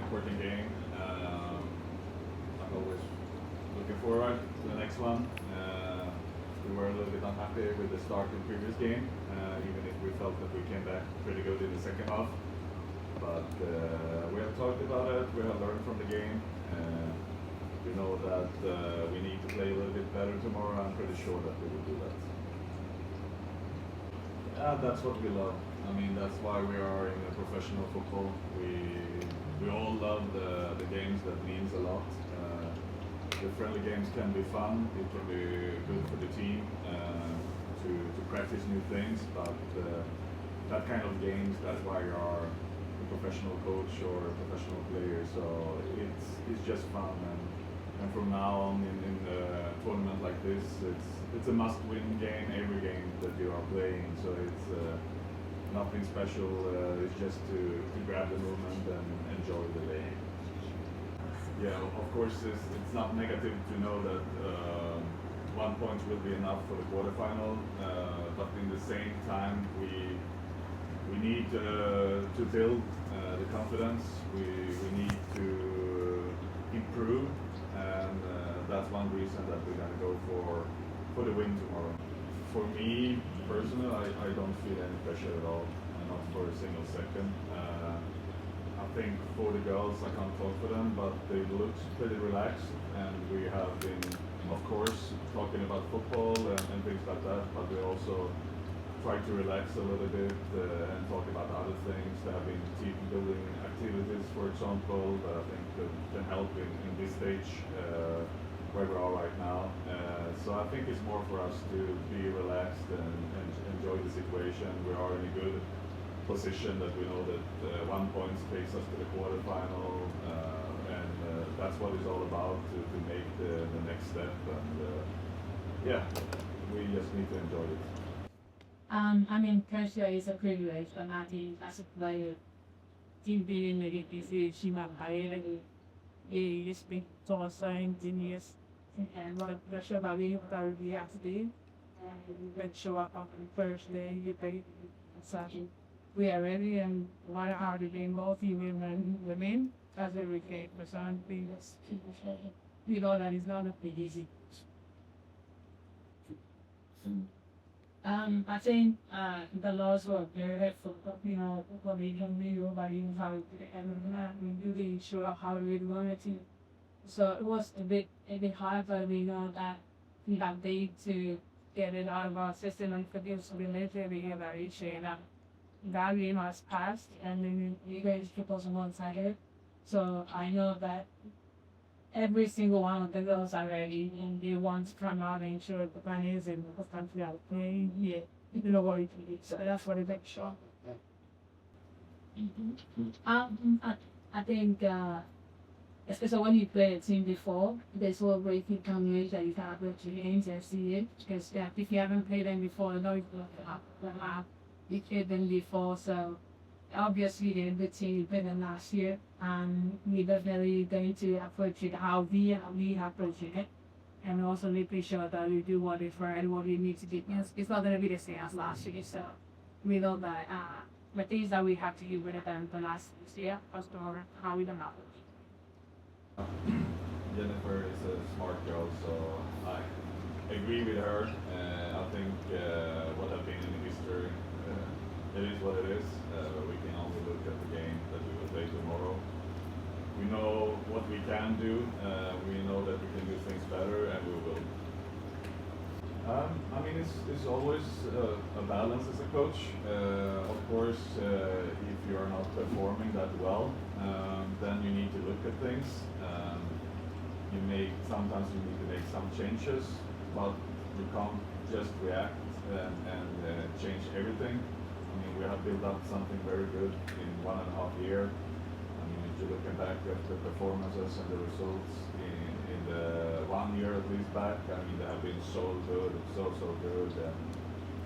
important game. I'm always looking forward to the next one. We were a little bit unhappy with the start in the previous game, even if we felt that we came back pretty good in the second half. But we have talked about it, we have learned from the game. We know that we need to play a little bit better tomorrow. I'm pretty sure that we will do that. That's what we love. I mean, that's why we are in professional football. We all love the games that means a lot. The friendly games can be fun. It can be good for the team to practice new things. But that kind of games, that's why you are a professional coach or a professional player. So it's just fun. And from now on in a tournament like this, it's a must-win game every game that you are playing. So it's nothing special. It's just to grab the moment and enjoy the day. Yeah, of course, it's not negative to know that 1 point will be enough for the quarterfinal, but in the same time, we need to build the confidence. We need to improve, and that's one reason that we're going to go for the win tomorrow. For me personally, I don't feel any pressure at all, not for a single second. I think for the girls, I can't talk for them, but they look pretty relaxed, and we have been, of course, talking about football and things like that, but we also try to relax a little bit and talk about other things. There have been team building activities, for example, that I think can help in this stage where we are right now. So I think it's more for us to be relaxed and enjoy the situation. We are in a good position that we know that 1 point takes us to the quarterfinal, and that's what it's all about, to make the next step. And yeah, we just need to enjoy it. I mean, pressure is a privilege, but not as a player. Team being negative, she might hire a speak to us engineers and what pressure value that we have to do. And show up on the first day, you pay something. We are ready and want hard to be both even and women as a regret for some things. You know that it's not a bit easy. I think the laws were very helpful, for me to know about how and really show how we wanted to. So it was a bit hard, but we know that we have day to get it out of our system and produce relatively evaluation. That game has passed, and then you guys keep us on one side. So I know that every single one of the girls are ready, and they want to come out and ensure the plan is in the country out playing. Yeah, you know what it is. So that's what it makes sure. I think, especially when you play a team before, there's all great thing coming that you can have with your games and see it. Because if you haven't played them before, you know you have you played them before, so obviously they're a good team better than last year, and we definitely going to approach it how we approach it, and also making sure that we do what is right and what we need to do. It's not going to be the same as last year, so we know that the things that we have to do better than the last year, as to how we don't know. Jennifer is a smart girl, so I agree with her. I think what I've been in history, it is what it is. We can only look at the game that we will play tomorrow. We know what we can do. We know that we can do things better, and we will. I mean, it's always a balance as a coach. Of course, if you are not performing that well, then you need to look at things. Sometimes you need to make some changes, but you can't just react and change everything. I mean, we have built up something very good in 1.5 years. I mean, if you're looking back at the performances and the results in the 1 year at least back, I mean, they have been so good, so good. And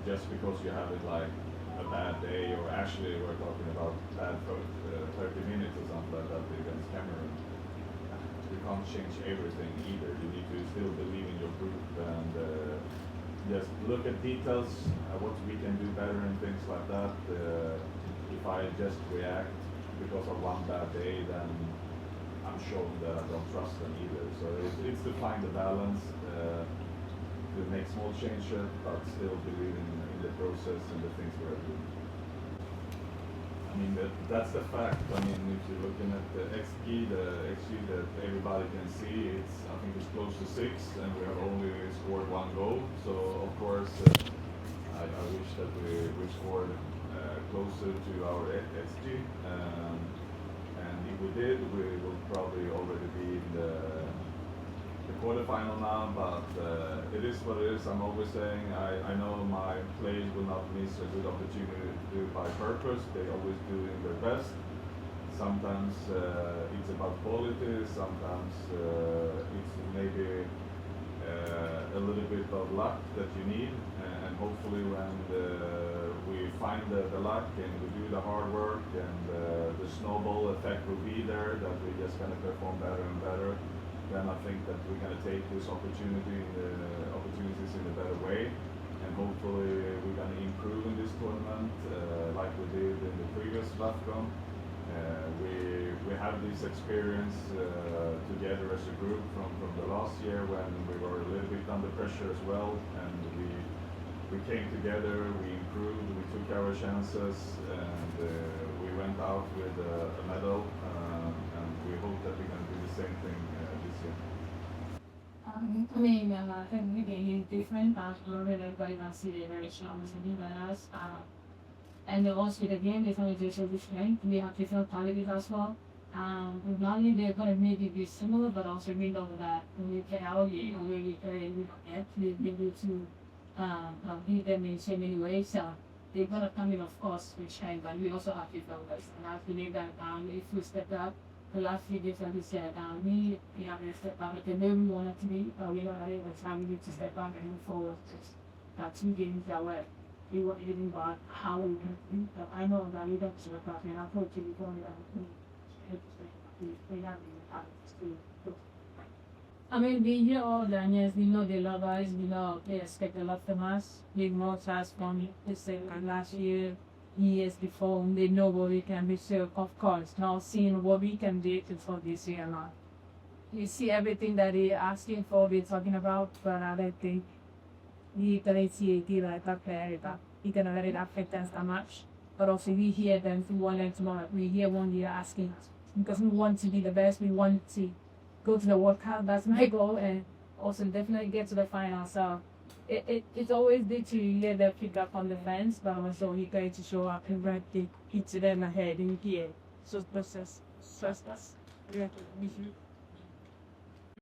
just because you have it like a bad day, or actually we're talking about bad for 30 minutes or something like that against Cameroon, you can't change everything either. You need to still believe in your group and just look at details, what we can do better and things like that. If I just react because of one bad day, then don't trust them either. So it's to find the balance, to make small changes, but still believe in the process and the things we're doing. I mean, that's the fact. I mean, if you're looking at the XG that everybody can see, I think it's close to 6, and we have only scored 1 goal. So, of course, I wish that we scored closer to our XG. And if we did, we will probably already be in the quarterfinal now, but it is what it is. I'm always saying I know my players will not miss a good opportunity to do it by purpose. They always doing their best. Sometimes it's about quality, sometimes it's maybe a little bit of luck that you need, and hopefully when we find the luck and we do the hard work and the snowball effect will be there, that we're just going to perform better and better. Then I think that we're going to take this opportunities in a better way, and hopefully we're going to improve in this tournament like we did in the previous WAFCON. We have this experience together as a group from the last year when we were a little bit under pressure as well, and we came together, we improved, we took our chances, and we went out with a medal, and we hope that we're going to do the same thing this year. I mean, every game is different, but everybody wants to see the very strong team than us. And also the game is only just different. We have different qualities as well. Not only they're going to maybe be similar, but also we know that when we play our game, when we play, we be able to beat them in so many ways. So they're going to come in, of course, with strength, but we also have different ways. And I believe that if we step up, the last few days, like we said, we have to step up at the way we want it to be, but we know that every time we need to step up and move forward. That's 2 games that we were even about how we can do. But I know that we don't step up, and I thought you were going to I mean, we hear all the Daniels, we know they love us, we know they expect a lot from us. We know us from the second last year, years before, they know what we can be. So, of course, now seeing what we can do for this year now. You see everything that they're asking for, we're talking about, but I don't think we can see it like that player, we can let it affect us that much. But also, we hear them, we want them to know, we hear when they're asking, because we want to be the best, we want to go to the World Cup, that's my goal, and also definitely get to the final. So it's always good to hear the feedback from the fans, but also you going to show up and hit them ahead in here. So that's